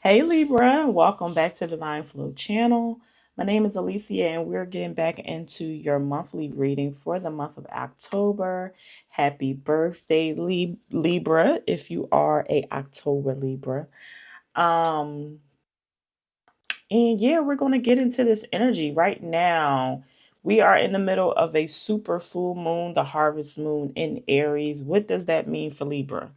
Hey Libra, welcome back to Divine Flow channel. My name is Alicia and we're getting back into your monthly reading for the month of October. Happy birthday, Libra, if you are a October Libra. Um, and yeah, we're going to get into this energy right now. We are in the middle of a super full moon, the harvest moon in Aries. What does that mean for Libra?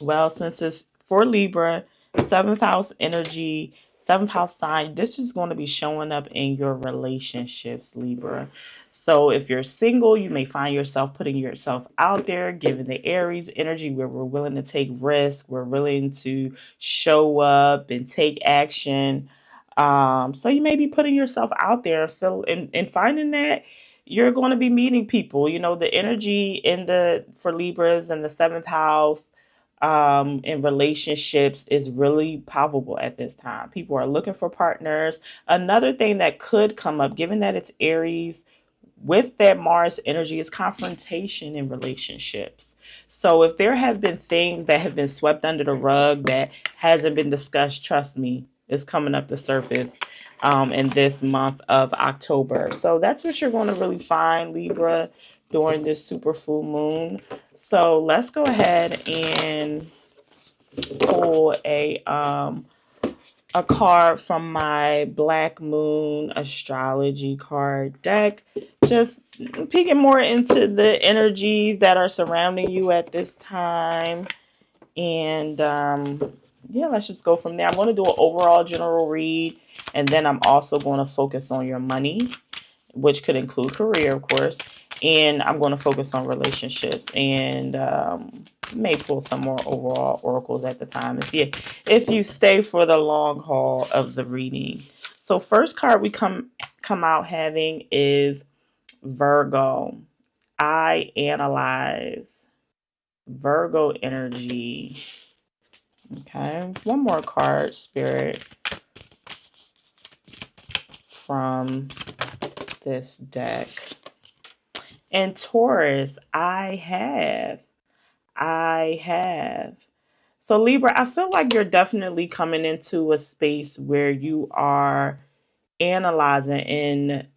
Well, since it's for Libra, seventh house energy, seventh house sign, this is going to be showing up in your relationships, Libra. So if you're single, you may find yourself putting yourself out there, given the Aries energy where we're willing to take risks, we're willing to show up and take action. So you may be putting yourself out there and finding that you're going to be meeting people. You know, the energy in the for Libras in the seventh house in relationships is really palpable at this time. People are looking for partners. Another thing that could come up, given that it's Aries, with that Mars energy is confrontation in relationships. So if there have been things that have been swept under the rug that hasn't been discussed, trust me, it's coming up the surface in this month of October. So that's what you're going to really find, Libra, during this super full moon. So let's go ahead and pull a card from my Black Moon astrology card deck. Just peeking more into the energies that are surrounding you at this time. And yeah, let's just go from there. I'm going to do an overall general read, and then I'm also going to focus on your money, which could include career, of course. And I'm going to focus on relationships and may pull some more overall oracles at the time if you stay for the long haul of the reading. So first card we come out having is Virgo. I analyze. Virgo energy. Okay, one more card, Spirit, from this deck. And Taurus, I have. So Libra, I feel like you're definitely coming into a space where you are analyzing and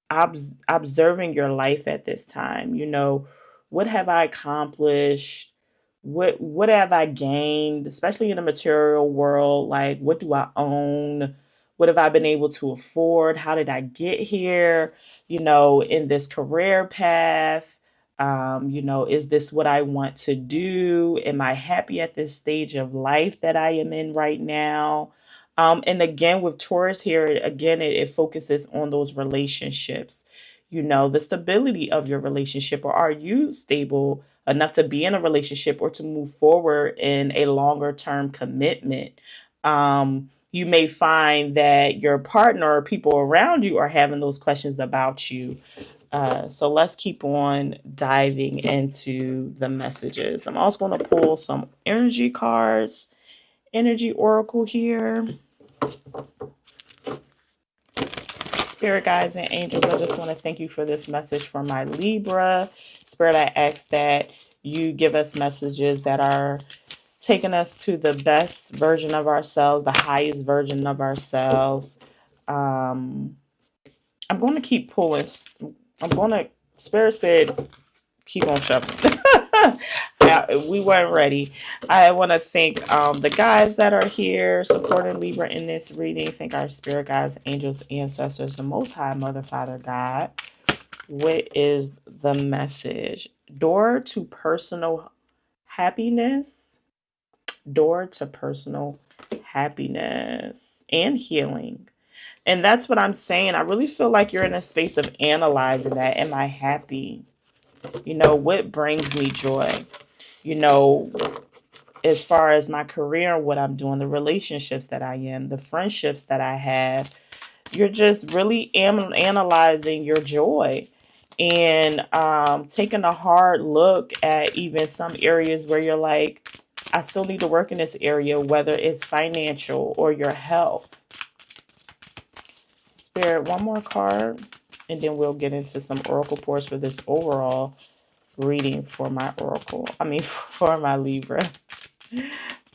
observing your life at this time. You know, what have I accomplished? What have I gained, especially in the material world? Like, what do I own? What have I been able to afford? How did I get here? You know, in this career path, is this what I want to do? Am I happy at this stage of life that I am in right now? And again, with Taurus here, again, it focuses on those relationships, you know, the stability of your relationship, or are you stable enough to be in a relationship or to move forward in a longer term commitment? You may find that your partner or people around you are having those questions about you. So let's keep on diving into the messages. I'm also going to pull some energy cards, energy oracle here. Spirit guides and angels, I just want to thank you for this message for my Libra. Spirit, I ask that you give us messages that are taking us to the best version of ourselves, the highest version of ourselves. I'm going to keep pulling. Spirit said, keep on shuffling. We weren't ready. I want to thank the guys that are here supporting Libra in this reading. Thank our spirit guides, angels, ancestors, the Most High, Mother, Father, God. What is the message? Door to personal happiness. Door to personal happiness and healing. And that's what I'm saying. I really feel like you're in a space of analyzing that. Am I happy? You know, what brings me joy? You know, as far as my career and what I'm doing, the relationships that I am, the friendships that I have, you're just really analyzing your joy and taking a hard look at even some areas where you're like, I still need to work in this area, whether it's financial or your health. Spirit, one more card, and then we'll get into some oracle pours for this overall reading for my oracle. For my Libra.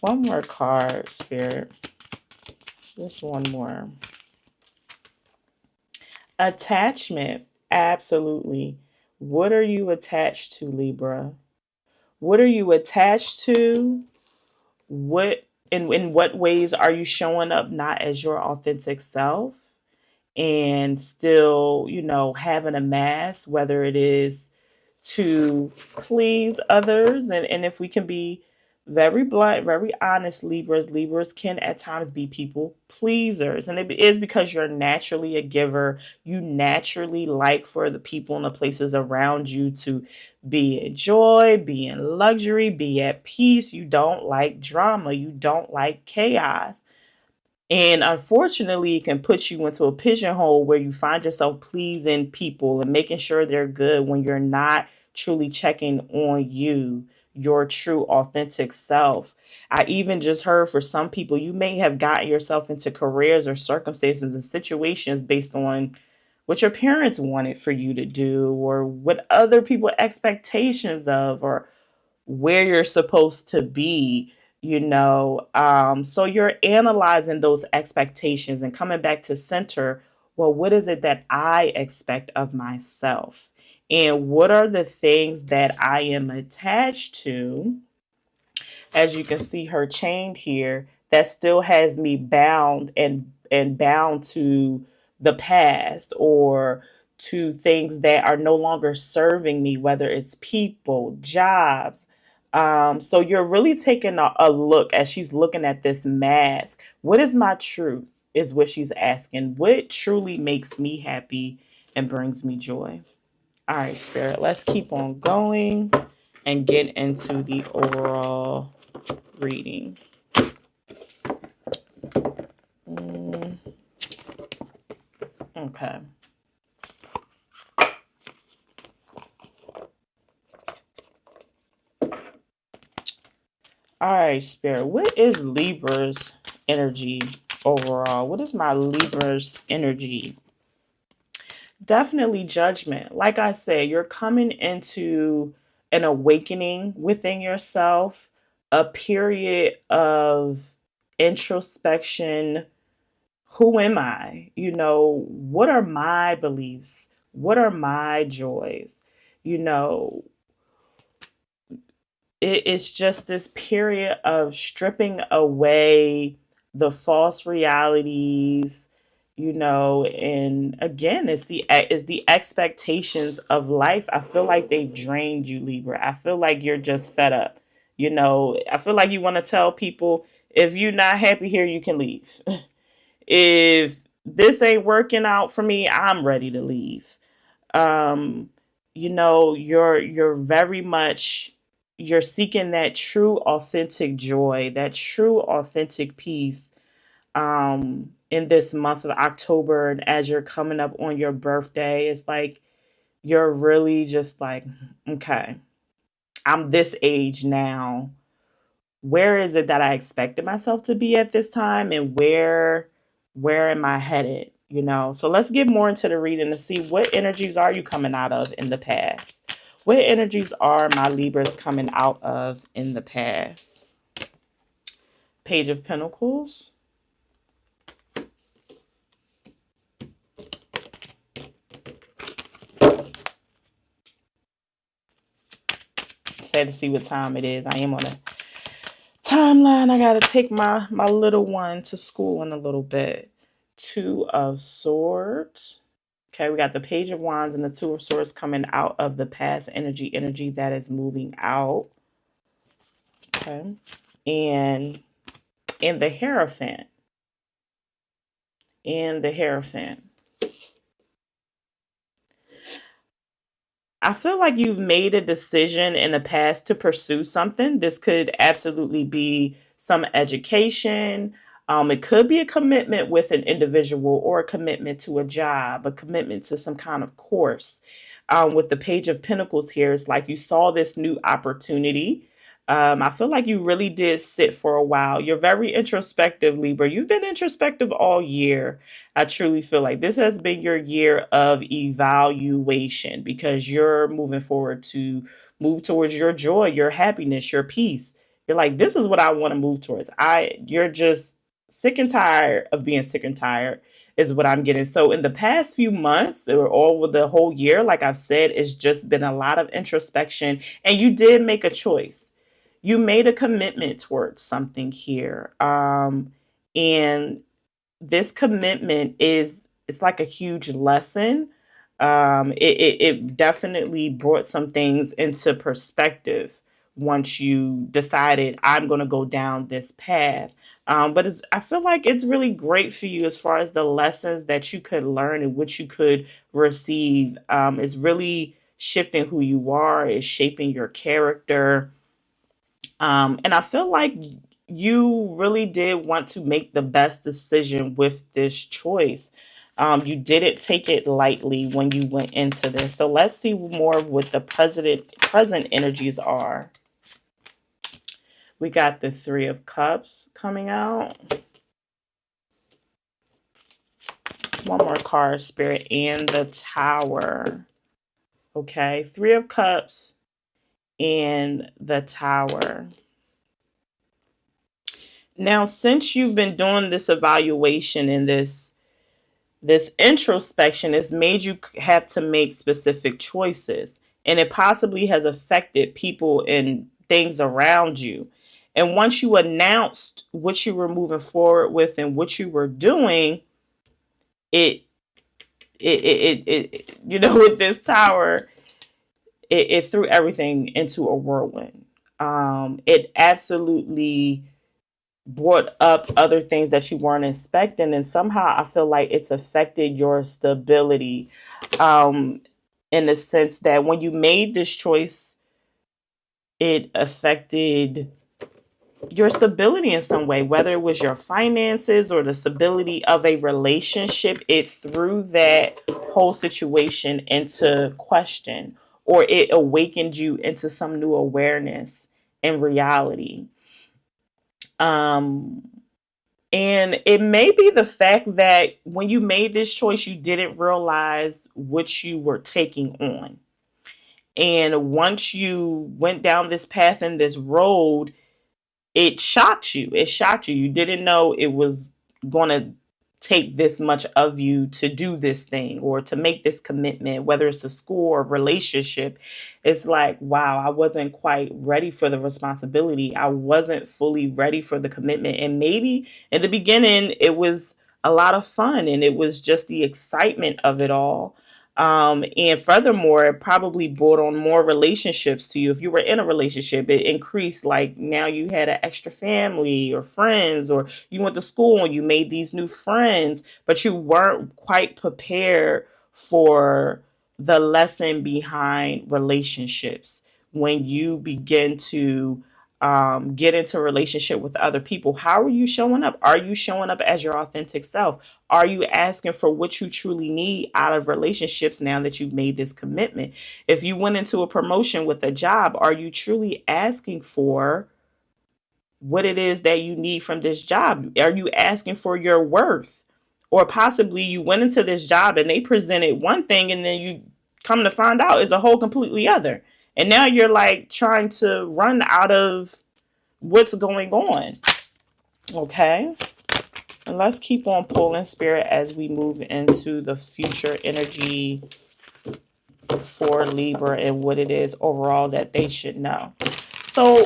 One more card, Spirit. Just one more. Attachment. Absolutely. What are you attached to, Libra? What are you attached to? What in what ways are you showing up not as your authentic self and still, having a mask, whether it is to please others, and if we can be very blunt, very honest, Libras can at times be people pleasers, and it is because you're naturally a giver. You naturally like for the people and the places around you to be in joy, be in luxury, be at peace. You don't like drama, you don't like chaos, and unfortunately, it can put you into a pigeonhole where you find yourself pleasing people and making sure they're good when you're not truly checking on you, your true, authentic self. I even just heard for some people, you may have gotten yourself into careers or circumstances and situations based on what your parents wanted for you to do, or what other people expectations of, or where you're supposed to be, so you're analyzing those expectations and coming back to center. Well, what is it that I expect of myself, and what are the things that I am attached to? As you can see her chained here, that still has me bound and bound to the past, or to things that are no longer serving me, whether it's people, jobs. So you're really taking a look as she's looking at this mask. What is my truth? Is what she's asking. What truly makes me happy and brings me joy? All right, Spirit, let's keep on going and get into the overall reading. Mm, okay. All right, Spirit. What is Libra's energy overall? What is my Libra's energy? Definitely judgment. Like I said, you're coming into an awakening within yourself, a period of introspection. Who am I? What are my beliefs? What are my joys? You know, it's just this period of stripping away the false realities, and again, it's the expectations of life. I feel like they've drained you, Libra. I feel like you're just fed up. I feel like you want to tell people, if you're not happy here, you can leave. If this ain't working out for me, I'm ready to leave. um you're very much, you're seeking that true authentic joy, that true authentic peace, in this month of October. And as you're coming up on your birthday, it's like you're really just like, okay, I'm this age now. Where is it that I expected myself to be at this time, and where am I headed? So let's get more into the reading to see what energies are you coming out of in the past. What energies are my Libras coming out of in the past? Page of Pentacles. Sad to see what time it is. I am on a timeline. I gotta take my little one to school in a little bit. Two of Swords. Okay, we got the Page of Wands and the Two of Swords coming out of the past energy that is moving out. Okay. And in the Hierophant. In the Hierophant. I feel like you've made a decision in the past to pursue something. This could absolutely be some education. It could be a commitment with an individual, or a commitment to a job, a commitment to some kind of course. With the Page of Pentacles here, it's like you saw this new opportunity. I feel like you really did sit for a while. You're very introspective, Libra. You've been introspective all year. I truly feel like this has been your year of evaluation, because you're moving forward to move towards your joy, your happiness, your peace. You're like, this is what I want to move towards. You're just sick and tired of being sick and tired is what I'm getting. So in the past few months or over the whole year, like I've said, it's just been a lot of introspection, and you did make a choice. You made a commitment towards something here. And this commitment is, it's like a huge lesson. It definitely brought some things into perspective once you decided I'm going to go down this path. But I feel like it's really great for you as far as the lessons that you could learn and what you could receive. It's really shifting who you are, it's shaping your character. And I feel like you really did want to make the best decision with this choice. You didn't take it lightly when you went into this. So let's see more of what the present energies are. We got the Three of Cups coming out. One more card, Spirit, and the Tower. Okay, Three of Cups and the Tower. Now, since you've been doing this evaluation and this introspection, has made you have to make specific choices, and it possibly has affected people and things around you. And once you announced what you were moving forward with and what you were doing, it you know, with this Tower, it threw everything into a whirlwind. It absolutely brought up other things that you weren't expecting, and somehow I feel like it's affected your stability, um in the sense that when you made this choice, it affected your stability in some way, whether it was your finances or the stability of a relationship. It threw that whole situation into question, or it awakened you into some new awareness and reality. um And it may be the fact that when you made this choice, you didn't realize what you were taking on. And once you went down this path and this road, it shocked you. It shocked you. You didn't know it was going to take this much of you to do this thing or to make this commitment, whether it's a school or relationship. It's like, wow, I wasn't quite ready for the responsibility. I wasn't fully ready for the commitment. And maybe in the beginning, it was a lot of fun and it was just the excitement of it all. And furthermore, it probably brought on more relationships to you. If you were in a relationship, it increased, like now you had an extra family or friends, or you went to school and you made these new friends, but you weren't quite prepared for the lesson behind relationships. When you begin to get into a relationship with other people, how are you showing up? Are you showing up as your authentic self? Are you asking for what you truly need out of relationships now that you've made this commitment? If you went into a promotion with a job, are you truly asking for what it is that you need from this job? Are you asking for your worth? Or possibly you went into this job and they presented one thing and then you come to find out is a whole completely other. And now you're like trying to run out of what's going on. Okay. And let's keep on pulling, Spirit, as we move into the future energy for Libra and what it is overall that they should know. So,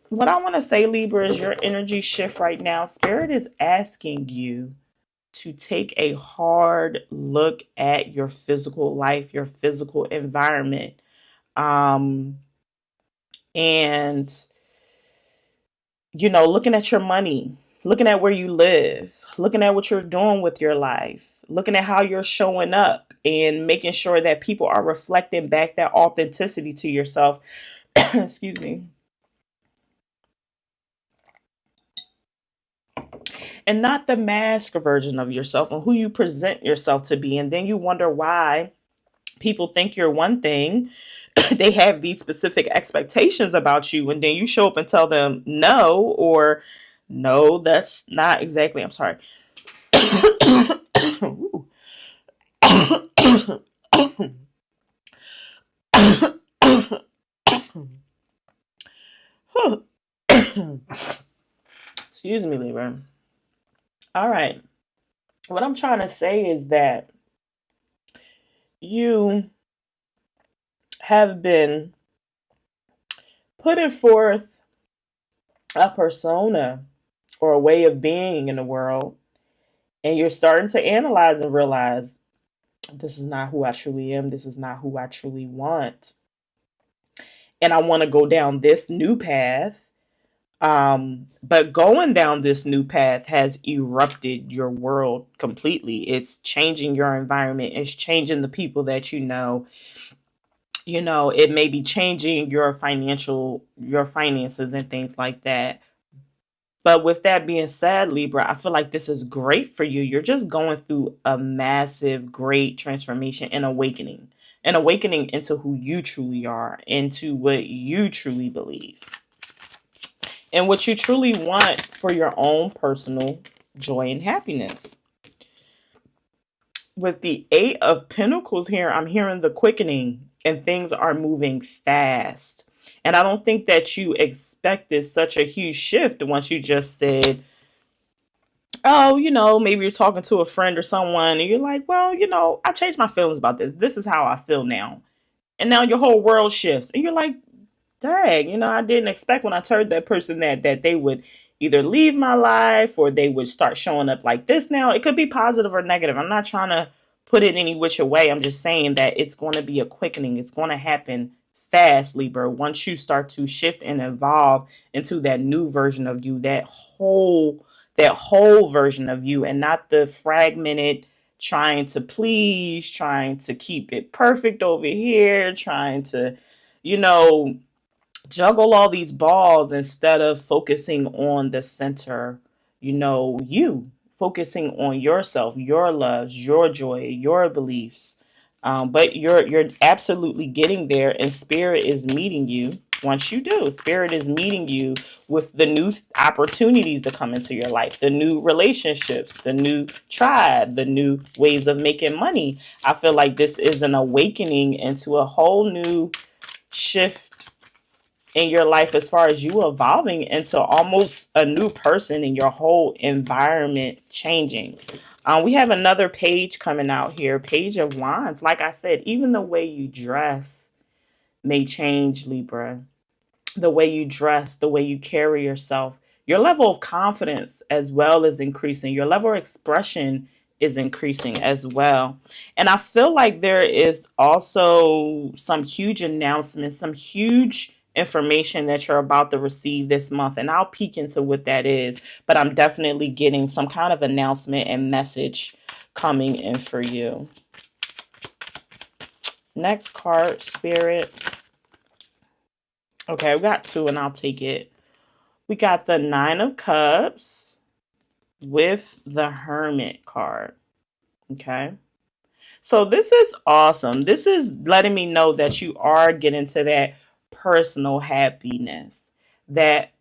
what I want to say, Libra, is your energy shift right now. Spirit is asking you to take a hard look at your physical life, your physical environment. Um, and looking at your money, looking at where you live, looking at what you're doing with your life, looking at how you're showing up, and making sure that people are reflecting back that authenticity to yourself. Excuse me. And not the mask version of yourself and who you present yourself to be. And then you wonder why people think you're one thing. They have these specific expectations about you, and then you show up and tell them no, or no, that's not exactly, I'm sorry. Excuse me, Libra. All right. What I'm trying to say is that you have been putting forth a persona or a way of being in the world, and you're starting to analyze and realize this is not who I truly am. This is not who I truly want. And I want to go down this new path. But going down this new path has erupted your world completely. It's changing your environment. It's changing the people that you know. You know, it may be changing your finances and things like that. But with that being said, Libra, I feel like this is great for you. You're just going through a massive, great transformation and awakening. An awakening into who you truly are, into what you truly believe, and what you truly want for your own personal joy and happiness. With the Eight of Pentacles here, I'm hearing the quickening and things are moving fast. And I don't think that you expected such a huge shift once you just said, oh, maybe you're talking to a friend or someone and you're like, well, I changed my feelings about this. This is how I feel now. And now your whole world shifts. And you're like, dang, I didn't expect when I told that person that they would either leave my life or they would start showing up like this now. It could be positive or negative. I'm not trying to put it any which way. I'm just saying that it's going to be a quickening. It's going to happen fast, Libra, once you start to shift and evolve into that new version of you, that whole version of you, and not the fragmented trying to please, trying to keep it perfect over here, trying to, you know, juggle all these balls instead of focusing on the center, you focusing on yourself, your loves, your joy, your beliefs. But you're absolutely getting there, and spirit is meeting you. Once you do, spirit is meeting you with the new opportunities to come into your life, the new relationships, the new tribe, the new ways of making money. I feel like this is an awakening into a whole new shift in your life as far as you evolving into almost a new person and your whole environment changing. We have another page coming out here, Page of Wands. Like I said, even the way you dress may change, Libra. The way you dress, the way you carry yourself, your level of confidence as well is increasing. Your level of expression is increasing as well. And I feel like there is also some huge announcements, some huge information that you're about to receive this month. And I'll peek into what that is. But I'm definitely getting some kind of announcement and message coming in for you. Next card, Spirit. Okay, we got two and I'll take it. We got the Nine of Cups with the Hermit card. Okay. So this is awesome. This is letting me know that you are getting to that personal happiness, that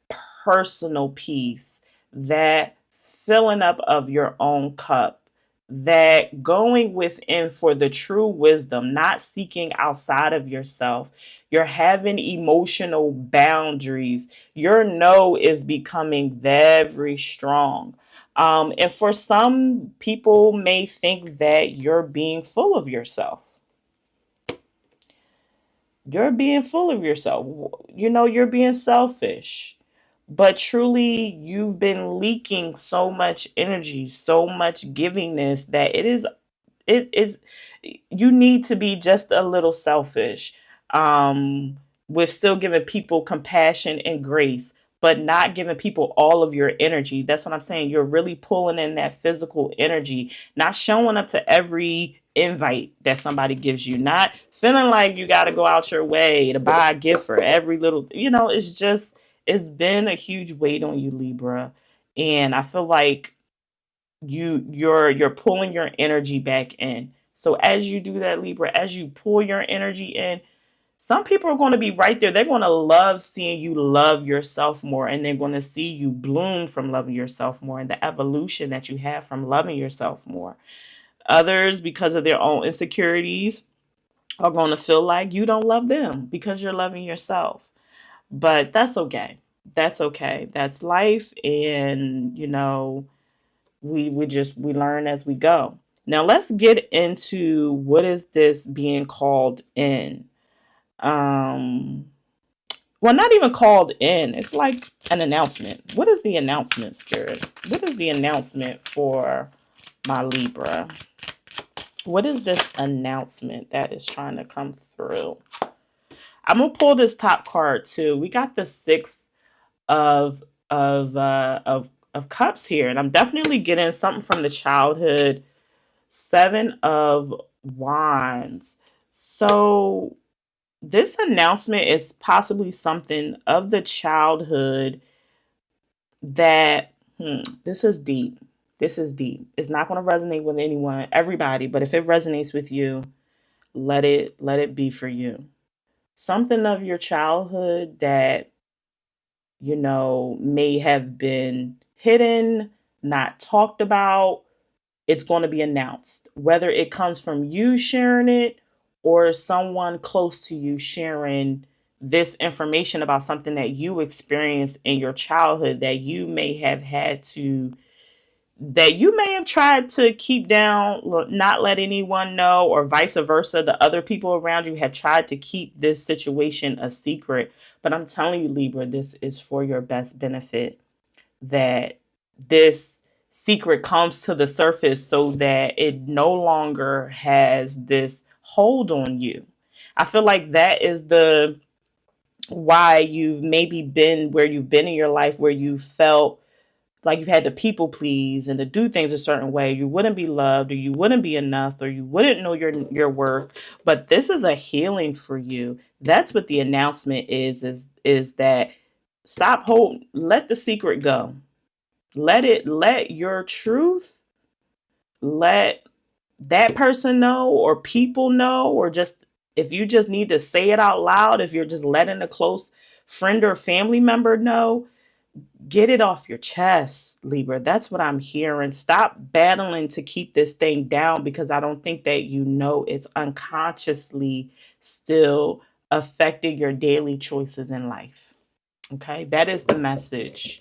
personal peace, that filling up of your own cup, that going within for the true wisdom, not seeking outside of yourself. You're having emotional boundaries. Your no is becoming very strong. And for some people may think that you're being full of yourself. You're being full of yourself. You're being selfish. But truly, you've been leaking so much energy, so much givingness that it is you need to be just a little selfish, with still giving people compassion and grace, but not giving people all of your energy. That's what I'm saying. You're really pulling in that physical energy, not showing up to every invite that somebody gives you, not feeling like you got to go out your way to buy a gift for every little, it's been a huge weight on you, Libra. And I feel like you're pulling your energy back in. So as you do that, Libra, as you pull your energy in, some people are going to be right there. They're going to love seeing you love yourself more, and they're going to see you bloom from loving yourself more, and the evolution that you have from loving yourself more. Others, because of their own insecurities, are going to feel like you don't love them because you're loving yourself. But that's okay. That's okay. That's life. And, we learn as we go. Now let's get into what is this being called in. Um, well, not even called in. It's like an announcement. What is the announcement, Spirit? What is the announcement for my Libra? What is this announcement that is trying to come through? I'm gonna pull this top card too. We got the six of of uh of of cups here, and I'm definitely getting something from the childhood. Seven of wands. So this announcement is possibly something of the childhood that this is deep. This is deep. It's not going to resonate with anyone, everybody, but if it resonates with you, let it be for you. Something of your childhood that may have been hidden, not talked about. It's going to be announced, whether it comes from you sharing it or someone close to you sharing this information about something that you experienced in your childhood that you may have tried to keep down, not let anyone know, or vice versa. The other people around you have tried to keep this situation a secret. But I'm telling you, Libra, this is for your best benefit, that this secret comes to the surface so that it no longer has this hold on you. I feel like that is the why you've maybe been where you've been in your life, where you felt like you've had to people please and to do things a certain way. You wouldn't be loved, or you wouldn't be enough, or you wouldn't know your worth. But this is a healing for you. That's what the announcement is that let the secret go. Let your truth, let that person know, or people know, or just if you just need to say it out loud, if you're just letting a close friend or family member know, get it off your chest, Libra. That's what I'm hearing. Stop battling to keep this thing down, because I don't think that it's unconsciously still affecting your daily choices in life. Okay, that is the message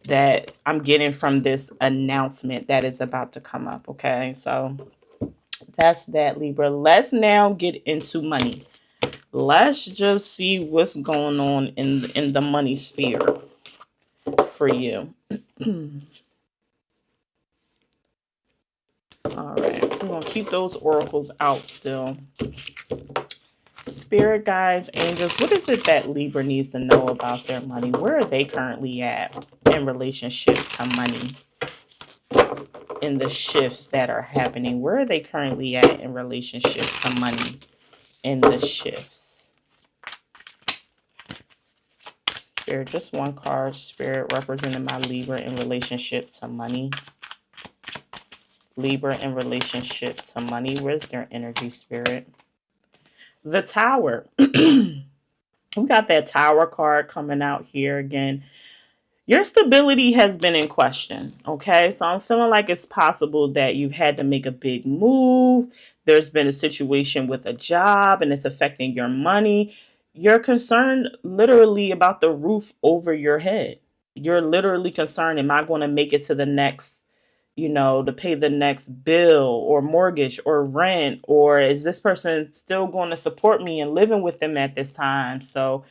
that I'm getting from this announcement that is about to come up. Okay, so that's that, Libra. Let's now get into money. Let's just see what's going on in the money sphere for you. All right, we're gonna keep those oracles out still. Spirit guides, angels, what is it that Libra needs to know about their money? Where are they currently at in relationship to money? In the shifts that are happening, where are they currently at in relationship to money in the shifts? Spirit, just one card, Spirit, representing my Libra in relationship to money. Libra in relationship to money. Where's their energy, Spirit? The Tower. We got that Tower card coming out here again. Your stability has been in question. Okay, so I'm feeling like it's possible that you've had to make a big move. There's been a situation with a job and it's affecting your money. You're concerned literally about the roof over your head. You're literally concerned, am I going to make it to the next, to pay the next bill or mortgage or rent? Or is this person still going to support me and living with them at this time? So,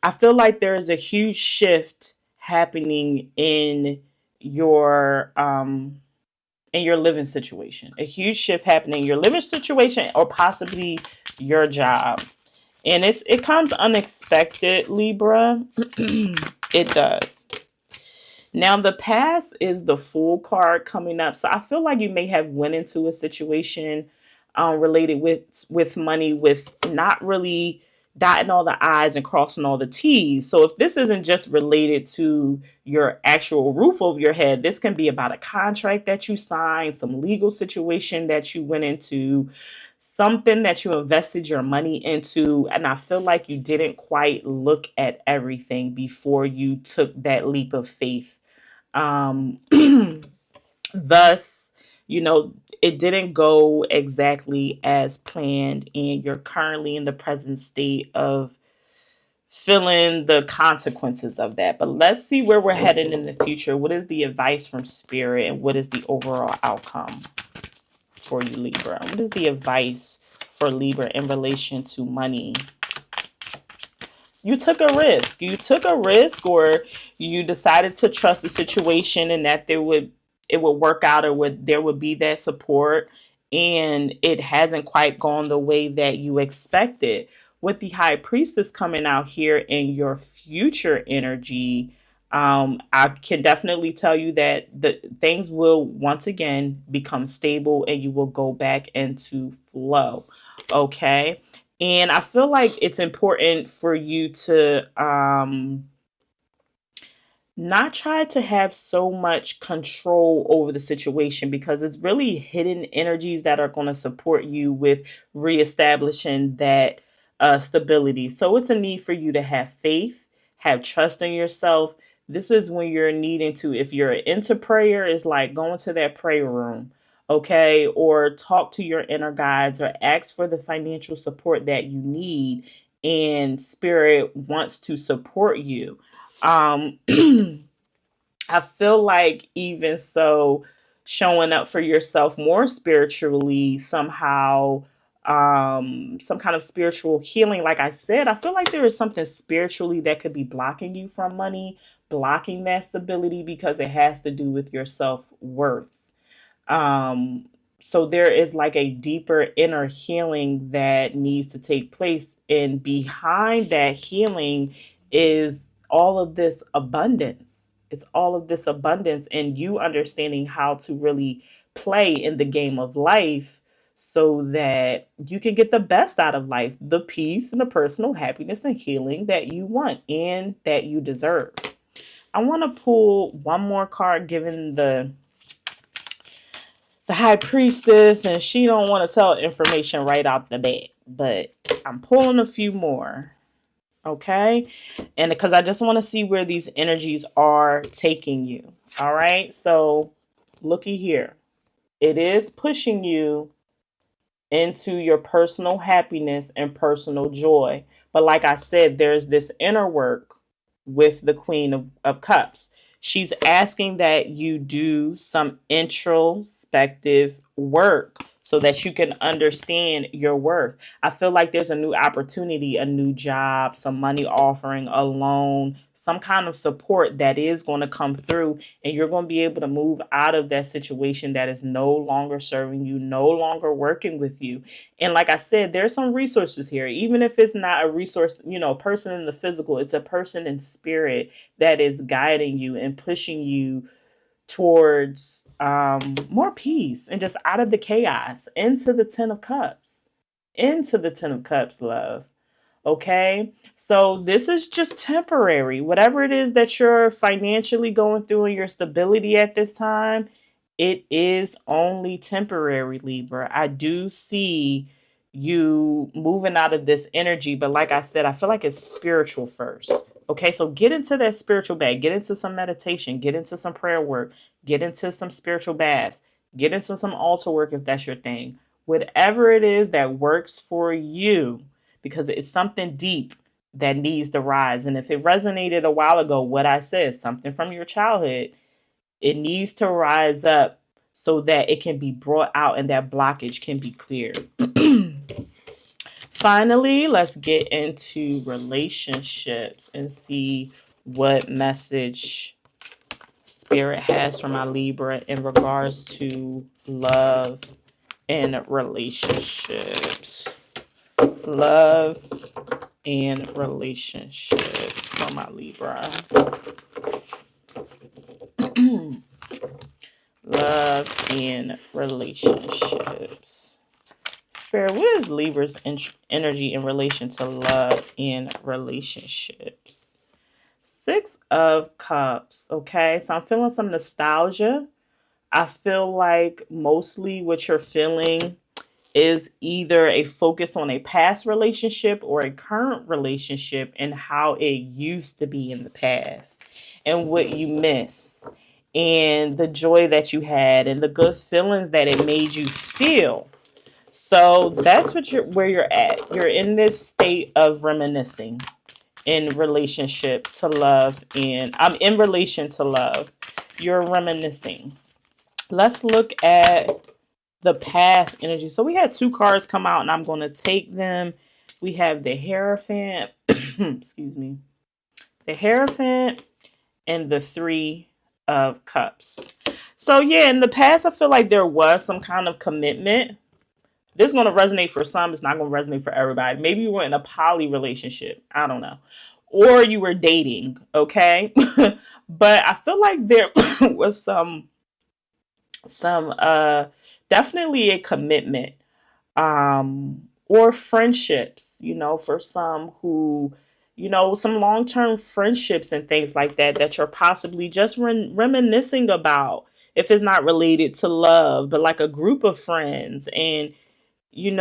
I feel like there is a huge shift happening in your living situation. A huge shift happening in your living situation, or possibly your job. And it comes unexpected, Libra. It does. Now the past is the Fool card coming up. So I feel like you may have went into a situation related with money, with not really dotting all the I's and crossing all the T's. So if this isn't just related to your actual roof over your head, this can be about a contract that you signed, some legal situation that you went into, something that you invested your money into. And I feel like you didn't quite look at everything before you took that leap of faith. um Thus, it didn't go exactly as planned, and you're currently in the present state of feeling the consequences of that. But let's see where we're headed in the future. What is the advice from Spirit, and what is the overall outcome for you, Libra? What is the advice for Libra in relation to money? You took a risk. You took a risk, or you decided to trust the situation and that it would work out, or there would be that support, and it hasn't quite gone the way that you expected. With the High Priestess coming out here in your future energy, I can definitely tell you that the things will once again become stable and you will go back into flow. Okay. And I feel like it's important for you to not try to have so much control over the situation, because it's really hidden energies that are going to support you with reestablishing that stability. So it's a need for you to have faith, have trust in yourself. This is when you're needing to, if you're into prayer, it's like going to that prayer room, okay, or talk to your inner guides, or ask for the financial support that you need, and Spirit wants to support you. um I feel like, even so, showing up for yourself more spiritually somehow, some kind of spiritual healing. Like I said, I feel like there is something spiritually that could be blocking you from money, blocking that stability, because it has to do with your self-worth. um so there is like a deeper inner healing that needs to take place, and behind that healing is all of this abundance. It's all of this abundance, and you understanding how to really play in the game of life, so that you can get the best out of life, the peace and the personal happiness and healing that you want and that you deserve. I want to pull one more card, given the High Priestess, and she don't want to tell information right out the bat, but I'm pulling a few more. Okay. And because I just want to see where these energies are taking you. All right. So looky here. It is pushing you into your personal happiness and personal joy. But like I said, there's this inner work with the Queen of Cups. She's asking that you do some introspective work so that you can understand your worth. I feel like there's a new opportunity, a new job, some money offering, a loan, some kind of support that is going to come through, and you're going to be able to move out of that situation that is no longer serving you, no longer working with you. And like I said, there's some resources here. Even if it's not a resource, person in the physical, it's a person in spirit that is guiding you and pushing you towards more peace, and just out of the chaos into the Ten of Cups. Into the Ten of Cups, love. Okay. So this is just temporary. Whatever it is that you're financially going through and your stability at this time, it is only temporary, Libra. I do see you moving out of this energy, but like I said, I feel like it's spiritual first. Okay, so get into that spiritual bag, get into some meditation, get into some prayer work, get into some spiritual baths, get into some altar work if that's your thing. Whatever it is that works for you, because it's something deep that needs to rise. And if it resonated a while ago, what I said, something from your childhood, it needs to rise up so that it can be brought out and that blockage can be cleared. Finally, let's get into relationships and see what message Spirit has for my Libra in regards to love and relationships. Love and relationships for my Libra. Love and relationships. Spirit, what is Libra's energy in relation to love and relationships? Six of Cups. Okay, so I'm feeling some nostalgia. I feel like mostly what you're feeling is either a focus on a past relationship or a current relationship and how it used to be in the past and what you missed and the joy that you had and the good feelings that it made you feel. So that's where you're at. You're in this state of reminiscing. in relationship to love, and I'm in relation to love. You're reminiscing. Let's look at the past energy. So we had two cards come out, and I'm going to take them. We have the Hierophant, excuse me, the Hierophant, and the Three of Cups. So yeah, in the past, I feel like there was some kind of commitment. This is going to resonate for some. It's not going to resonate for everybody. Maybe you were in a poly relationship. I don't know. Or you were dating, okay? But I feel like there was some definitely a commitment, or friendships, for some who, some long-term friendships and things like that that you're possibly just reminiscing about, if it's not related to love, but like a group of friends, and you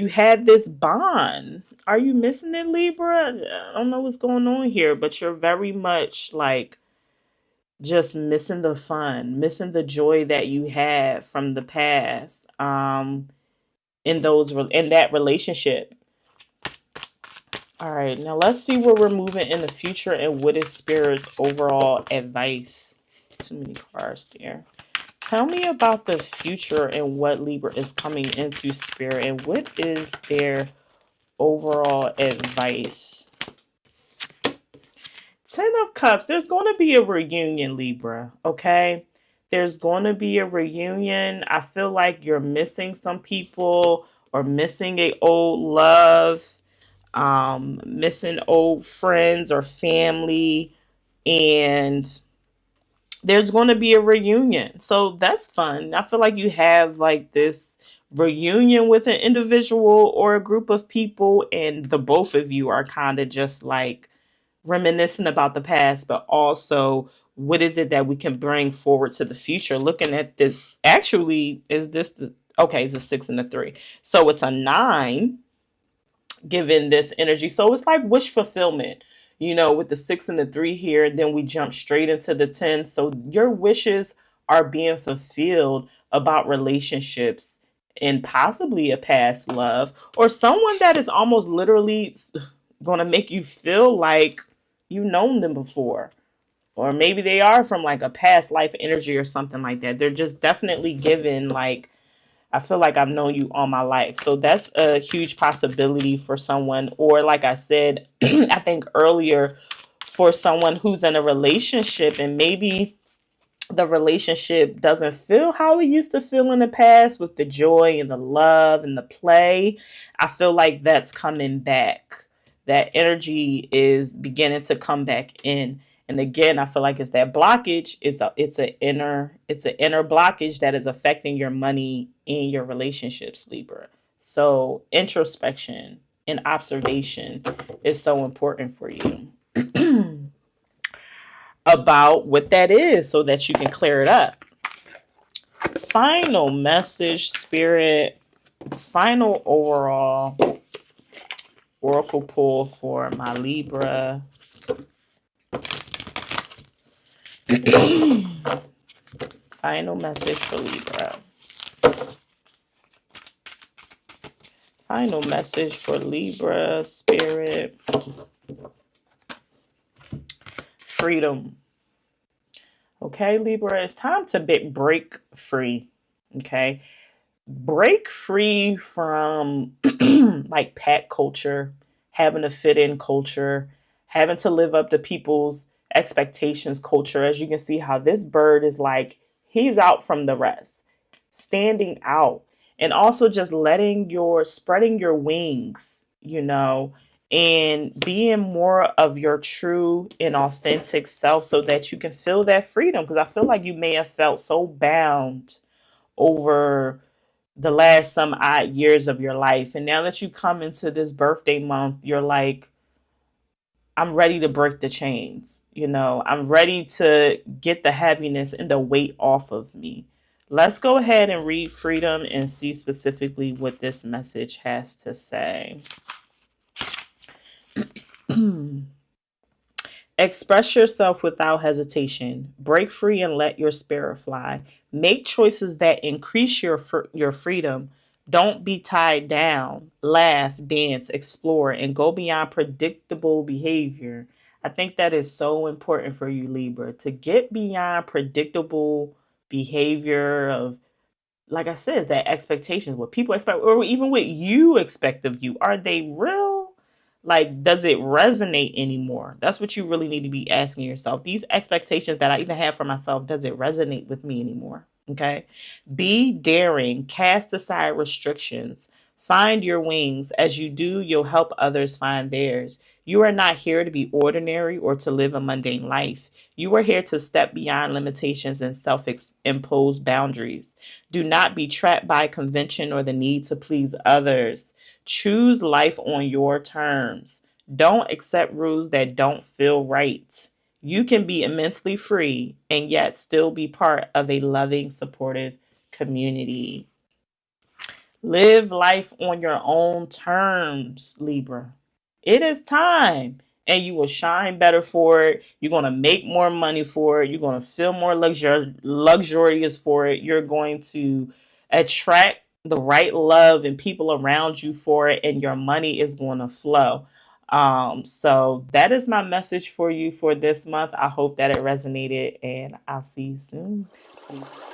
had this bond. Are you missing it, Libra? I don't know what's going on here, but you're very much like just missing the fun, missing the joy that you had from the past, in that relationship. All right, now let's see where we're moving in the future and what is Spirit's overall advice. Too many cards there. Tell me about the future and what Libra is coming into, Spirit, and what is their overall advice. Ten of Cups. There's going to be a reunion, Libra, okay? There's going to be a reunion. I feel like you're missing some people, or missing a old love, missing old friends or family, and there's going to be a reunion. So that's fun. I feel like you have like this reunion with an individual or a group of people, and the both of you are kind of just like reminiscing about the past, but also what is it that we can bring forward to the future. Looking at this, actually, is this the okay? It's a 6 and a 3, so it's a 9 given this energy. So it's like wish fulfillment, with the 6 and the 3 here, and then we jump straight into the 10. So your wishes are being fulfilled about relationships and possibly a past love, or someone that is almost literally going to make you feel like you've known them before. Or maybe they are from like a past life energy or something like that. They're just definitely given like, I feel like I've known you all my life. So that's a huge possibility for someone. Or like I said, I think earlier, for someone who's in a relationship and maybe the relationship doesn't feel how it used to feel in the past, with the joy and the love and the play. I feel like that's coming back. That energy is beginning to come back in. And again, I feel like it's that blockage. It's an inner blockage that is affecting your money and your relationships, Libra. So introspection and observation is so important for you about what that is, so that you can clear it up. Final message, Spirit. Final overall oracle pull for my Libra. Final message for Libra. Final message for Libra, Spirit. Freedom. Okay, Libra, it's time to break free. Okay, break free from like pack culture, having to fit in culture, having to live up to people's expectations culture. As you can see, how this bird is like, he's out from the rest, standing out, and also just spreading your wings, and being more of your true and authentic self, so that you can feel that freedom. Because I feel like you may have felt so bound over the last some odd years of your life. And now that you come into this birthday month, you're like, I'm ready to break the chains. I'm ready to get the heaviness and the weight off of me. Let's go ahead and read Freedom and see specifically what this message has to say. Express yourself without hesitation. Break free and let your spirit fly. Make choices that increase your freedom. Don't be tied down. Laugh, dance, explore, and go beyond predictable behavior. I think that is so important for you, Libra, to get beyond predictable behavior of, like I said, that expectations, what people expect, or even what you expect of you. Are they real? Like, does it resonate anymore? That's what you really need to be asking yourself. These expectations that I even have for myself, does it resonate with me anymore? Okay. Be daring, cast aside restrictions, find your wings. As you do, you'll help others find theirs. You are not here to be ordinary or to live a mundane life. You are here to step beyond limitations and self imposed boundaries. Do not be trapped by convention or the need to please others. Choose life on your terms. Don't accept rules that don't feel right. You can be immensely free and yet still be part of a loving, supportive community. Live life on your own terms, Libra. It is time. And you will shine better for it. You're going to make more money for it. You're going to feel more luxurious for it. You're going to attract the right love and people around you for it. And your money is going to flow. So that is my message for you for this month. I hope that it resonated. And I'll see you soon. Peace.